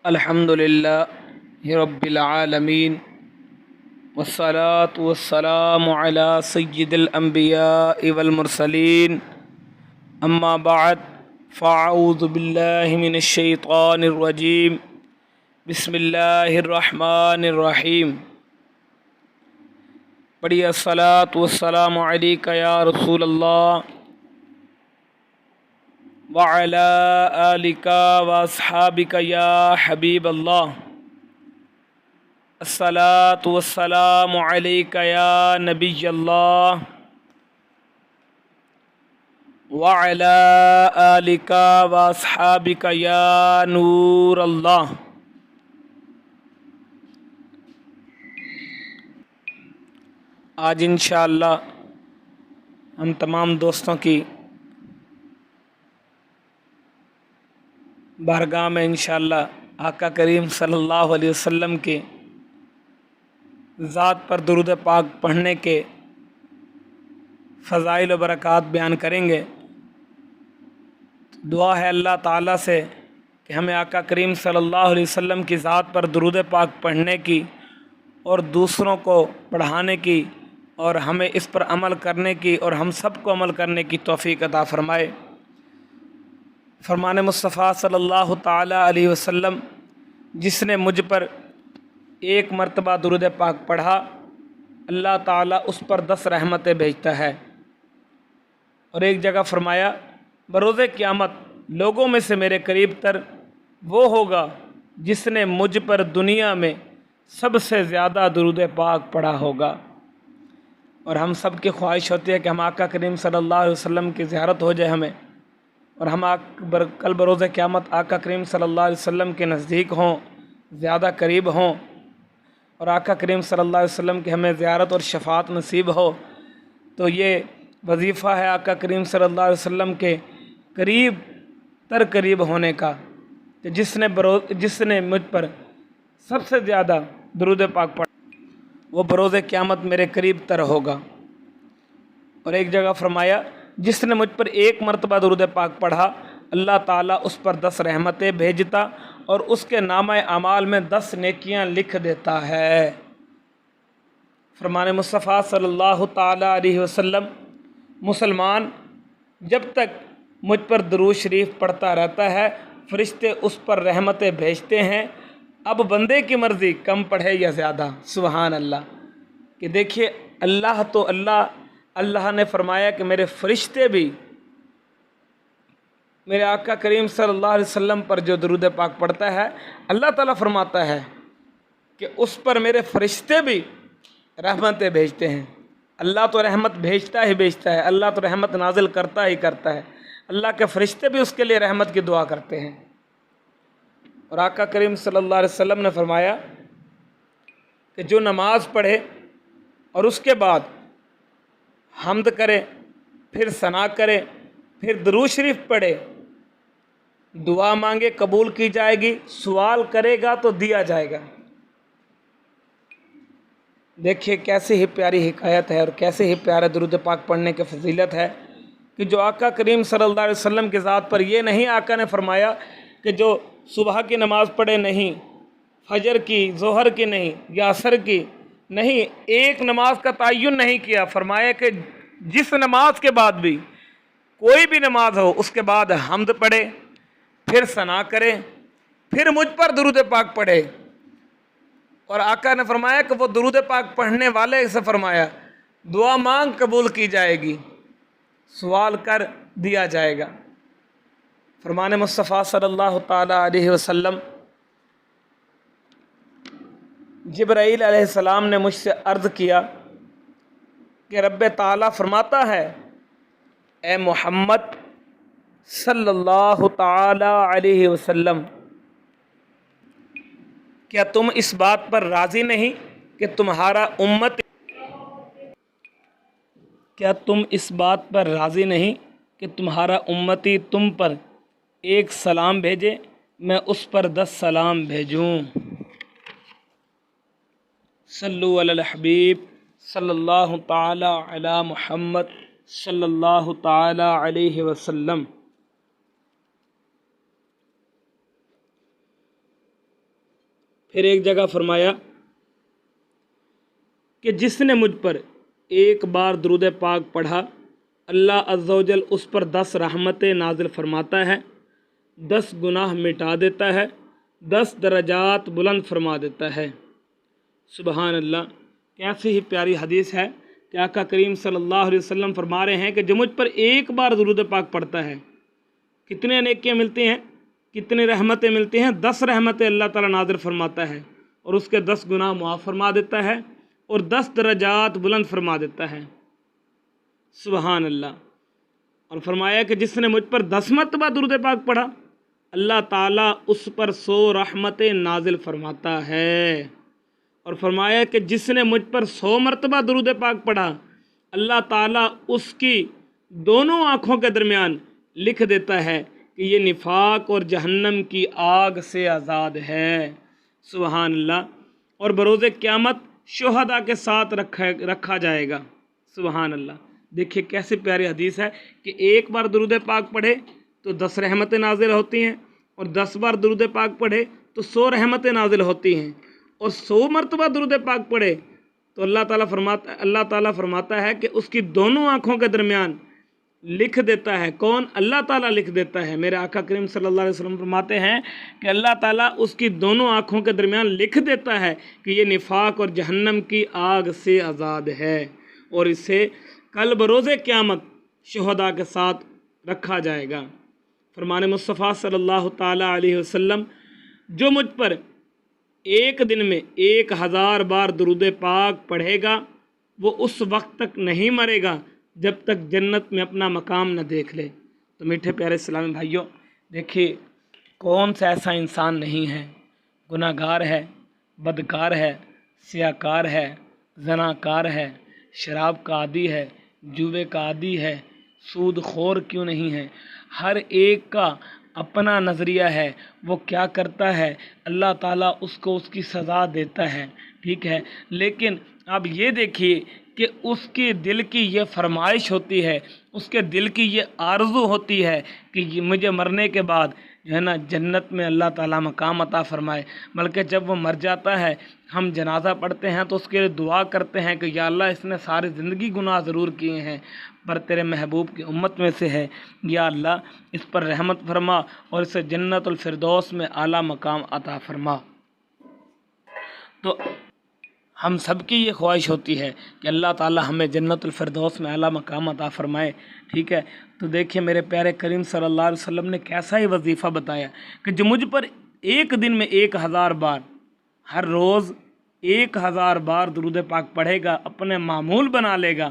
الحمد للہ رب العالمین والصلاة والسلام علی سید الانبیاء والمرسلین اما بعد فاعوذ باللہ من الشیطان الرجیم بسم اللہ الرحمن الرحیم پڑھیے الصلاة والسلام علیک یا رسول اللہ وعلى آلك وأصحابك يا حبيب الله الصلاة والسلام عليك يا نبي الله وعلى آلك وأصحابك يا نور الله۔ آج انشاءاللہ ہم تمام دوستوں کی بارگاہ میں انشاءاللہ آقا کریم صلی اللہ علیہ وسلم کے ذات پر درود پاک پڑھنے کے فضائل و برکات بیان کریں گے۔ دعا ہے اللہ تعالیٰ سے کہ ہمیں آقا کریم صلی اللہ علیہ وسلم کی ذات پر درود پاک پڑھنے کی اور دوسروں کو پڑھانے کی اور ہمیں اس پر عمل کرنے کی اور ہم سب کو عمل کرنے کی توفیق عطا فرمائے۔ فرمان مصطفیٰ صلی اللہ تعالیٰ علیہ وسلم، جس نے مجھ پر ایک مرتبہ درود پاک پڑھا اللہ تعالیٰ اس پر 10 رحمتیں بھیجتا ہے۔ اور ایک جگہ فرمایا بروز قیامت لوگوں میں سے میرے قریب تر وہ ہوگا جس نے مجھ پر دنیا میں سب سے زیادہ درود پاک پڑھا ہوگا۔ اور ہم سب کی خواہش ہوتی ہے کہ ہم آقا کریم صلی اللہ علیہ وسلم کی زیارت ہو جائے ہمیں، اور ہم کل بروز قیامت آقا کریم صلی اللہ علیہ وسلم کے نزدیک ہوں، زیادہ قریب ہوں، اور آقا کریم صلی اللہ علیہ وسلم کی ہمیں زیارت اور شفاعت نصیب ہو۔ تو یہ وظیفہ ہے آقا کریم صلی اللہ علیہ وسلم کے قریب ہونے کا، کہ جس نے مجھ پر سب سے زیادہ درود پاک پڑھا وہ بروز قیامت میرے قریب تر ہوگا۔ اور ایک جگہ فرمایا جس نے مجھ پر ایک مرتبہ درود پاک پڑھا اللہ تعالیٰ اس پر 10 رحمتیں بھیجتا اور اس کے نامہ اعمال میں 10 نیکیاں لکھ دیتا ہے۔ فرمان مصطفیٰ صلی اللہ تعالیٰ علیہ وسلم، مسلمان جب تک مجھ پر درود شریف پڑھتا رہتا ہے فرشتے اس پر رحمتیں بھیجتے ہیں، اب بندے کی مرضی کم پڑھے یا زیادہ۔ سبحان اللہ! کہ دیکھیے اللہ نے فرمایا کہ میرے فرشتے بھی میرے آقا کریم صلی اللہ علیہ وسلم پر جو درود پاک پڑھتا ہے اللہ تعالیٰ فرماتا ہے کہ اس پر میرے فرشتے بھی رحمتیں بھیجتے ہیں۔ اللہ تو رحمت بھیجتا ہے، اللہ تو رحمت نازل کرتا ہے، اللہ کے فرشتے بھی اس کے لیے رحمت کی دعا کرتے ہیں۔ اور آقا کریم صلی اللہ علیہ وسلم نے فرمایا کہ جو نماز پڑھے اور اس کے بعد حمد کرے، پھر ثنا کرے، پھر درود شریف پڑھے، دعا مانگے قبول کی جائے گی، سوال کرے گا تو دیا جائے گا۔ دیکھیے کیسے ہی پیاری حکایت ہے اور کیسے ہی پیارا درود پاک پڑھنے کی فضیلت ہے کہ جو آقا کریم صلی اللہ علیہ وسلم کی ذات پر یہ نہیں آقا نے فرمایا کہ جو صبح کی نماز پڑھے نہیں، فجر کی، ظہر کی نہیں، یا عصر کی نہیں، ایک نماز کا تعین نہیں کیا، فرمایا کہ جس نماز کے بعد بھی کوئی بھی نماز ہو اس کے بعد حمد پڑھے، پھر ثنا کرے، پھر مجھ پر درود پاک پڑھے۔ اور آقا نے فرمایا کہ وہ درود پاک پڑھنے والے سے فرمایا دعا مانگ قبول کی جائے گی، سوال کر دیا جائے گا۔ فرمان مصطفیٰ صلی اللہ تعالیٰ علیہ وسلم، جبرائیل علیہ السلام نے مجھ سے عرض کیا کہ رب تعالیٰ فرماتا ہے اے محمد صلی اللہ تعالیٰ علیہ وسلم، کیا تم اس بات پر راضی نہیں کہ تمہارا امتی تم پر ایک سلام بھیجے، میں اس پر 10 سلام بھیجوں۔ صلو علی الحبیب صلی اللہ تعالی علی محمد صلی اللہ تعالی علیہ وسلم۔ پھر ایک جگہ فرمایا کہ جس نے مجھ پر ایک بار درود پاک پڑھا اللہ عز و جل اس پر 10 رحمتیں نازل فرماتا ہے، 10 گناہ مٹا دیتا ہے، 10 درجات بلند فرما دیتا ہے۔ سبحان اللہ، کیسی ہی پیاری حدیث ہے کہ آقا کریم صلی اللہ علیہ وسلم فرما رہے ہیں کہ جو مجھ پر ایک بار درود پاک پڑھتا ہے کتنے نیکیاں ملتی ہیں، کتنے رحمتیں ملتی ہیں، 10 رحمتیں اللہ تعالیٰ نازل فرماتا ہے اور اس کے 10 گناہ معاف فرما دیتا ہے اور 10 درجات بلند فرما دیتا ہے۔ سبحان اللہ۔ اور فرمایا کہ جس نے مجھ پر 10 مرتبہ درود پاک پڑھا اللہ تعالیٰ اس پر 100 رحمتیں نازل فرماتا ہے، اور فرمایا کہ جس نے مجھ پر 100 مرتبہ درود پاک پڑھا اللہ تعالیٰ اس کی دونوں آنکھوں کے درمیان لکھ دیتا ہے کہ یہ نفاق اور جہنم کی آگ سے آزاد ہے۔ سبحان اللہ۔ اور بروز قیامت شہداء کے ساتھ رکھا جائے گا۔ سبحان اللہ۔ دیکھیے کیسے پیاری حدیث ہے کہ ایک بار درود پاک پڑھے تو 10 رحمتیں نازل ہوتی ہیں، اور 10 بار درود پاک پڑھے تو 100 رحمتیں نازل ہوتی ہیں، اور 100 مرتبہ درود پاک پڑھے تو اللہ تعالیٰ فرماتا ہے کہ اس کی دونوں آنکھوں کے درمیان لکھ دیتا ہے۔ کون؟ اللہ تعالیٰ لکھ دیتا ہے۔ میرے آقا کریم صلی اللہ علیہ وسلم فرماتے ہیں کہ اللہ تعالیٰ اس کی دونوں آنکھوں کے درمیان لکھ دیتا ہے کہ یہ نفاق اور جہنم کی آگ سے آزاد ہے، اور اسے کل بروز قیامت شہداء کے ساتھ رکھا جائے گا۔ فرمان مصطفیٰ صلی اللہ تعالیٰ علیہ وسلم، جو مجھ پر ایک دن میں 1000 بار درود پاک پڑھے گا وہ اس وقت تک نہیں مرے گا جب تک جنت میں اپنا مقام نہ دیکھ لے۔ تو میٹھے پیارے اسلامی بھائیوں، دیکھیے کون سا ایسا انسان نہیں ہے، گناہ گار ہے، بدکار ہے، سیاکار ہے، زناکار ہے، شراب کا عادی ہے، جوے کا عادی ہے، سود خور کیوں نہیں ہے۔ ہر ایک کا اپنا نظریہ ہے، وہ کیا کرتا ہے اللہ تعالیٰ اس کو اس کی سزا دیتا ہے، ٹھیک ہے۔ لیکن اب یہ دیکھیے کہ اس کے دل کی یہ فرمائش ہوتی ہے، اس کے دل کی یہ آرزو ہوتی ہے کہ مجھے مرنے کے بعد جو ہے نا جنت میں اللہ تعالیٰ مقام عطا فرمائے۔ بلکہ جب وہ مر جاتا ہے ہم جنازہ پڑھتے ہیں تو اس کے لیے دعا کرتے ہیں کہ یا اللہ اس نے ساری زندگی گناہ ضرور کیے ہیں پر تیرے محبوب کی امت میں سے ہے، یا اللہ اس پر رحمت فرما اور اسے جنت الفردوس میں اعلیٰ مقام عطا فرما۔ تو ہم سب کی یہ خواہش ہوتی ہے کہ اللہ تعالیٰ ہمیں جنت الفردوس میں اعلیٰ مقام عطا فرمائے، ٹھیک ہے۔ تو دیکھیے میرے پیارے کریم صلی اللہ علیہ وسلم نے کیسا ہی وظیفہ بتایا کہ جو مجھ پر ایک دن میں 1000 بار، ہر روز 1000 بار درود پاک پڑھے گا، اپنے معمول بنا لے گا،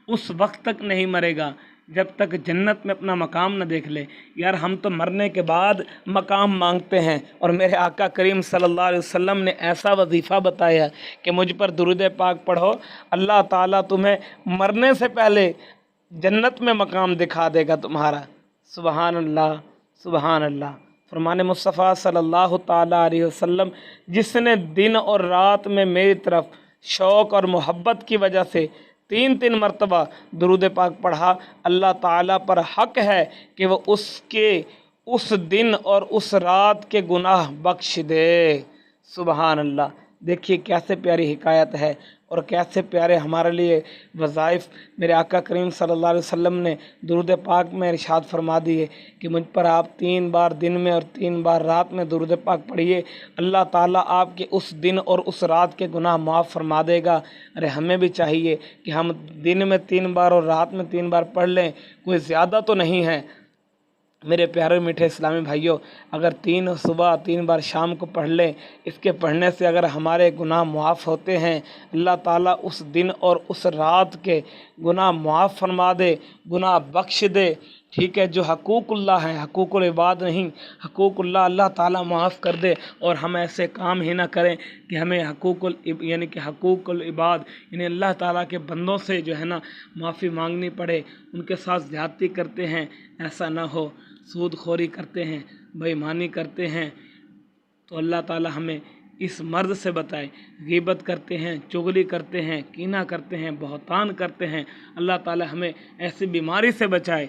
اس وقت تک نہیں مرے گا جب تک جنت میں اپنا مقام نہ دیکھ لے۔ یار ہم تو مرنے کے بعد مقام مانگتے ہیں، اور میرے آقا کریم صلی اللہ علیہ وسلم نے ایسا وظیفہ بتایا کہ مجھ پر درود پاک پڑھو، اللہ تعالیٰ تمہیں مرنے سے پہلے جنت میں مقام دکھا دے گا تمہارا۔ سبحان اللہ، سبحان اللہ۔ فرمان مصطفیٰ صلی اللہ تعالیٰ علیہ وسلم، جس نے دن اور رات میں میری طرف شوق اور محبت کی وجہ سے 3 مرتبہ درود پاک پڑھا، اللہ تعالیٰ پر حق ہے کہ وہ اس دن اور اس رات کے گناہ بخش دے۔ سبحان اللہ۔ دیکھیے کیسے پیاری حکایت ہے اور کیسے پیارے ہمارے لیے وظائف میرے آقا کریم صلی اللہ علیہ وسلم نے درود پاک میں ارشاد فرما دیے کہ مجھ پر آپ 3 بار دن میں اور 3 بار رات میں درود پاک پڑھیے، اللہ تعالیٰ آپ کے اس دن اور اس رات کے گناہ معاف فرما دے گا۔ ارے ہمیں بھی چاہیے کہ ہم دن میں 3 بار اور رات میں 3 بار پڑھ لیں، کوئی زیادہ تو نہیں ہے۔ میرے پیارے میٹھے اسلامی بھائیوں، اگر 3 صبح 3 بار شام کو پڑھ لیں، اس کے پڑھنے سے اگر ہمارے گناہ معاف ہوتے ہیں، اللہ تعالیٰ اس دن اور اس رات کے گناہ معاف فرما دے، گناہ بخش دے، ٹھیک ہے۔ جو حقوق اللہ ہیں، حقوق العباد نہیں، حقوق اللہ اللہ تعالیٰ معاف کر دے، اور ہم ایسے کام ہی نہ کریں کہ ہمیں حقوق العباد یعنی اللہ تعالیٰ کے بندوں سے جو ہے نا معافی مانگنی پڑے، ان کے ساتھ زیادتی کرتے ہیں، ایسا نہ ہو۔ سود خوری کرتے ہیں، بے ایمانی کرتے ہیں، تو اللہ تعالیٰ ہمیں اس مرض سے بتائے۔ غیبت کرتے ہیں، چغلی کرتے ہیں، کینہ کرتے ہیں، بہتان کرتے ہیں، اللہ تعالیٰ ہمیں ایسی بیماری سے بچائے،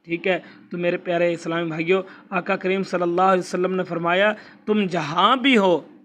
ٹھیک ہے۔ تو میرے پیارے اسلامی بھائیوں، آقا کریم صلی اللہ علیہ وسلم نے فرمایا تم جہاں بھی ہو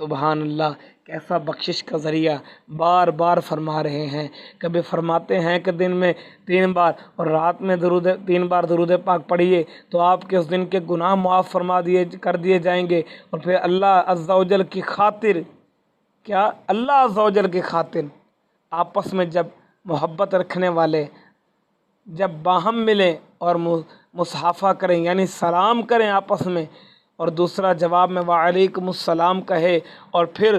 سبحان اللہ، کیسا بخشش کا ذریعہ بار بار فرما رہے ہیں۔ کبھی فرماتے ہیں کہ دن میں 3 بار اور رات میں 3 بار درود پاک پڑھیے تو آپ کے اس دن کے گناہ معاف کر دیے جائیں گے۔ اور پھر اللہ عز و جل کی خاطر، کیا اللہ عز و جل کی خاطر آپس میں جب محبت رکھنے والے جب باہم ملیں اور مصافحہ کریں، یعنی سلام کریں آپس میں، اور دوسرا جواب میں وعلیکم السلام کہے، اور پھر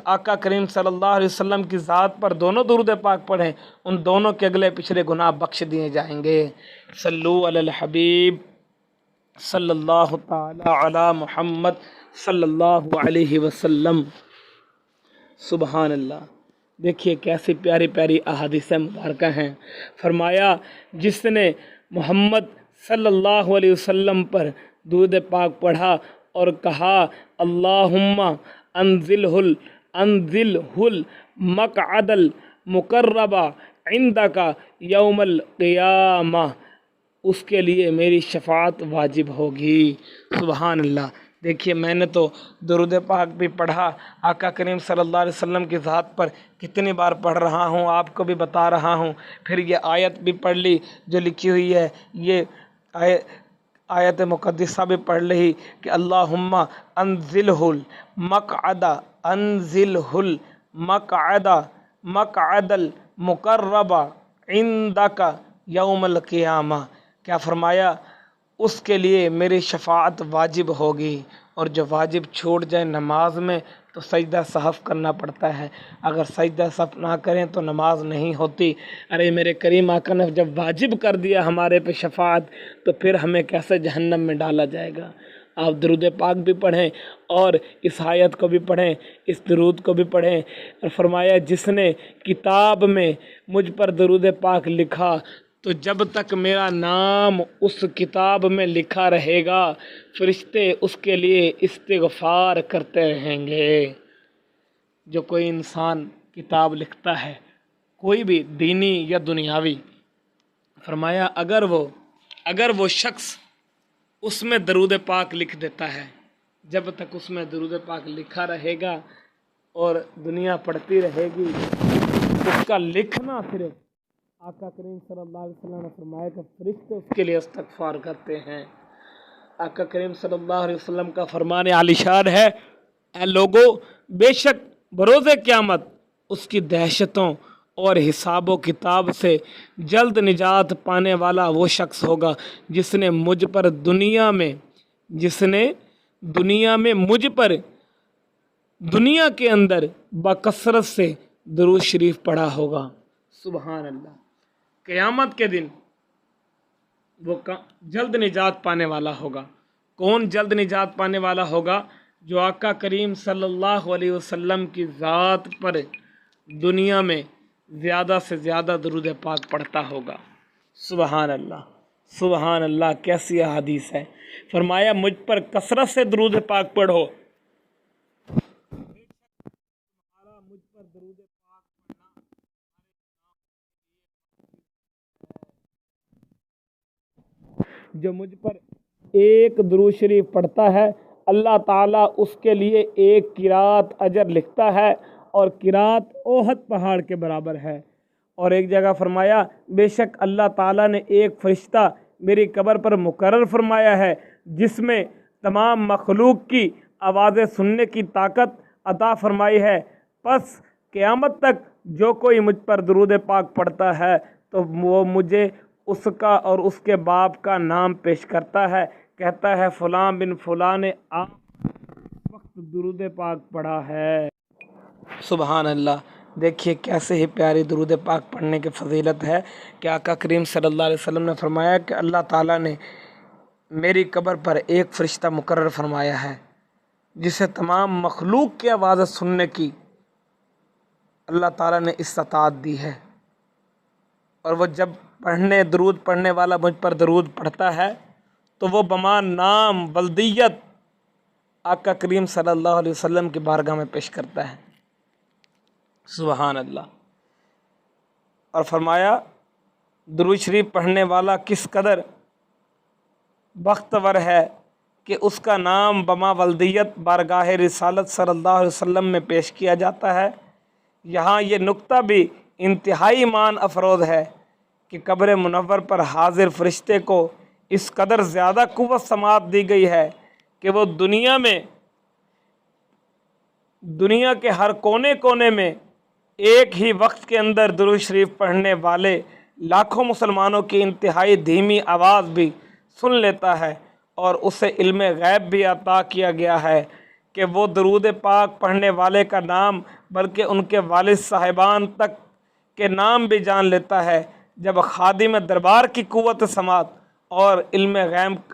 آقا کریم صلی اللہ علیہ وسلم کی ذات پر دونوں درود پاک پڑھیں، ان دونوں کے اگلے پچھلے گناہ بخش دیے جائیں گے۔ صلو علی الحبیب صلی اللہ تعالی علی محمد صلی اللہ علیہ وسلم۔ سبحان اللہ، دیکھیے کیسی پیاری پیاری احادیث مبارکہ ہیں۔ فرمایا جس نے محمد صلی اللہ علیہ وسلم پر درود پاک پڑھا اور کہا اللہم انزلہ المقعد المقرب عندک یوم القیامہ، اس کے لیے میری شفاعت واجب ہوگی۔ سبحان اللہ، دیکھیے میں نے تو درود پاک بھی پڑھا، آقا کریم صلی اللہ علیہ وسلم کی ذات پر کتنی بار پڑھ رہا ہوں، آپ کو بھی بتا رہا ہوں۔ پھر یہ آیت بھی پڑھ لی جو لکھی ہوئی ہے، یہ آیت مقدسہ بھی پڑھ لی کہ اللہم انزلہ المقعد المقرب عندک یوم القیامہ، کیا فرمایا اس کے لیے میری شفاعت واجب ہوگی۔ اور جو واجب چھوٹ جائے نماز میں تو سجدہ سہو کرنا پڑتا ہے، اگر سجدہ سہو نہ کریں تو نماز نہیں ہوتی۔ ارے میرے کریم آقا نے جب واجب کر دیا ہمارے پہ شفاعت تو پھر ہمیں کیسے جہنم میں ڈالا جائے گا۔ آپ درود پاک بھی پڑھیں اور اس آیت کو بھی پڑھیں، اس درود کو بھی پڑھیں۔ اور فرمایا جس نے کتاب میں مجھ پر درود پاک لکھا تو جب تک میرا نام اس کتاب میں لکھا رہے گا فرشتے اس کے لیے استغفار کرتے رہیں گے۔ جو کوئی انسان کتاب لکھتا ہے، کوئی بھی دینی یا دنیاوی، فرمایا اگر وہ شخص اس میں درود پاک لکھ دیتا ہے، جب تک اس میں درود پاک لکھا رہے گا اور دنیا پڑھتی رہے گی، اس کا لکھنا صرف آقا کریم صلی اللہ علیہ وسلم نے فرمایا کہ فرشتے اس کے لیے استغفار کرتے ہیں۔ آقا کریم صلی اللہ علیہ وسلم کا فرمان عالی شان ہے، اے لوگو بے شک بروز قیامت اس کی دہشتوں اور حساب و کتاب سے جلد نجات پانے والا وہ شخص ہوگا جس نے دنیا میں مجھ پر دنیا کے اندر بکثرت سے درود شریف پڑھا ہوگا۔ سبحان اللہ، قیامت کے دن وہ جلد نجات پانے والا ہوگا۔ کون جلد نجات پانے والا ہوگا؟ جو آقا کریم صلی اللہ علیہ وسلم کی ذات پر دنیا میں زیادہ سے زیادہ درود پاک پڑھتا ہوگا۔ سبحان اللہ، سبحان اللہ، کیسی احادیث ہے۔ فرمایا مجھ پر کثرت سے درود پاک پڑھو۔ مجھ پر درود پاک پڑھنا، جو مجھ پر ایک درود شریف پڑھتا ہے اللہ تعالیٰ اس کے لیے ایک قرات اجر لکھتا ہے، اور قرات احد پہاڑ کے برابر ہے۔ اور ایک جگہ فرمایا بے شک اللہ تعالیٰ نے ایک فرشتہ میری قبر پر مقرر فرمایا ہے جس میں تمام مخلوق کی آوازیں سننے کی طاقت عطا فرمائی ہے، پس قیامت تک جو کوئی مجھ پر درود پاک پڑھتا ہے تو وہ مجھے اس کا اور اس کے باپ کا نام پیش کرتا ہے، کہتا ہے فلاں بن فلاں نے آپ وقت درود پاک پڑھا ہے۔ سبحان اللہ، دیکھیے کیسے ہی پیاری درود پاک پڑھنے کی فضیلت ہے کہ آقا کریم صلی اللہ علیہ وسلم نے فرمایا کہ اللہ تعالیٰ نے میری قبر پر ایک فرشتہ مقرر فرمایا ہے جسے تمام مخلوق کی آوازیں سننے کی اللہ تعالیٰ نے استطاعت دی ہے، اور وہ جب درود پڑھنے والا مجھ پر درود پڑھتا ہے تو وہ بمان نام بلدیت آقا کریم صلی اللہ علیہ وسلم کی بارگاہ میں پیش کرتا ہے۔ سبحان اللہ، اور فرمایا درود شریف پڑھنے والا کس قدر بختور ہے کہ اس کا نام بما ولدیت بارگاہ رسالت صلی اللہ علیہ وسلم میں پیش کیا جاتا ہے۔ یہاں یہ نقطہ بھی انتہائی مان افروز ہے کہ قبر منور پر حاضر فرشتے کو اس قدر زیادہ قوت سماعت دی گئی ہے کہ وہ دنیا کے ہر کونے کونے میں ایک ہی وقت کے اندر درود شریف پڑھنے والے لاکھوں مسلمانوں کی انتہائی دھیمی آواز بھی سن لیتا ہے، اور اسے علم غیب بھی عطا کیا گیا ہے کہ وہ درود پاک پڑھنے والے کا نام بلکہ ان کے والد صاحبان تک کے نام بھی جان لیتا ہے۔ جب خادم دربار کی قوت سماعت اور علم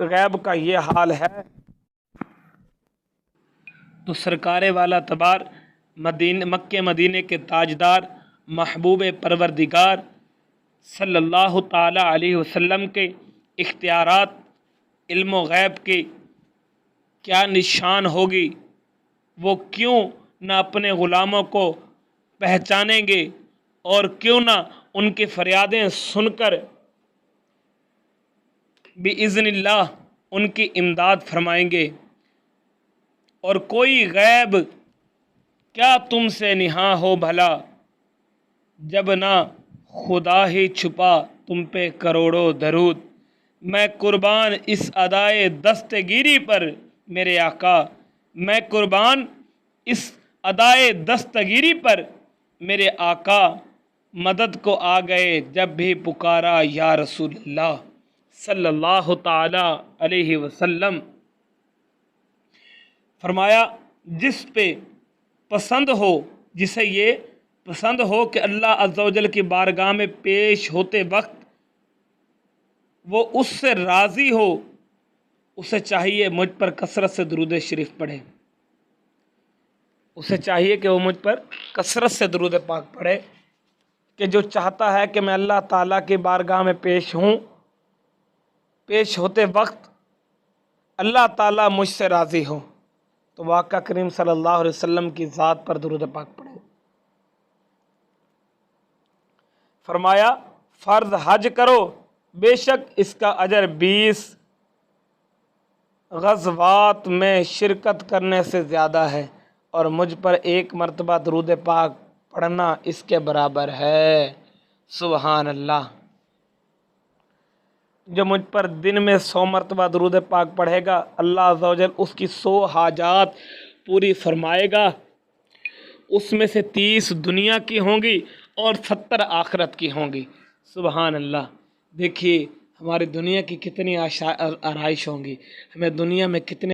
غیب کا یہ حال ہے تو سرکار والا تبار مکہ مدینے کے تاجدار محبوب پروردگار صلی اللہ تعالی علیہ وسلم کے اختیارات علم و غیب کی کیا نشان ہوگی؟ وہ کیوں نہ اپنے غلاموں کو پہچانیں گے اور کیوں نہ ان کی فریادیں سن کر بِإِذْنِ اللہ ان کی امداد فرمائیں گے؟ اور کوئی غیب کیا تم سے نہاں ہو بھلا، جب نہ خدا ہی چھپا تم پہ کروڑوں درود۔ میں قربان اس ادائے دستگیری پر میرے آقا، میں قربان اس ادائے دستگیری پر میرے آقا، مدد کو آ گئے جب بھی پکارا یا رسول اللہ صلی اللہ تعالی علیہ وسلم۔ فرمایا جس پہ پسند ہو، جسے یہ پسند ہو کہ اللہ عز و جل کی بارگاہ میں پیش ہوتے وقت وہ اس سے راضی ہو، اسے چاہیے مجھ پر کثرت سے درود شریف پڑھے، اسے چاہیے کہ وہ مجھ پر کثرت سے درود پاک پڑھے، کہ جو چاہتا ہے کہ میں اللہ تعالیٰ کی بارگاہ میں پیش ہوں، پیش ہوتے وقت اللہ تعالیٰ مجھ سے راضی ہو، تو وہ آقا کریم صلی اللہ علیہ وسلم کی ذات پر درود پاک پڑھے۔ فرمایا فرض حج کرو، بے شک اس کا اجر 20 غزوات میں شرکت کرنے سے زیادہ ہے، اور مجھ پر ایک مرتبہ درود پاک پڑھنا اس کے برابر ہے۔ سبحان اللہ۔ جو مجھ پر دن میں 100 مرتبہ درود پاک پڑھے گا، اللہ عز و جل اس کی 100 حاجات پوری فرمائے گا، اس میں سے 30 دنیا کی ہوں گی اور 70 آخرت کی ہوں گی۔ سبحان اللہ۔ دیکھیے ہماری دنیا کی کتنی آرائش ہوں گی، ہمیں دنیا میں کتنے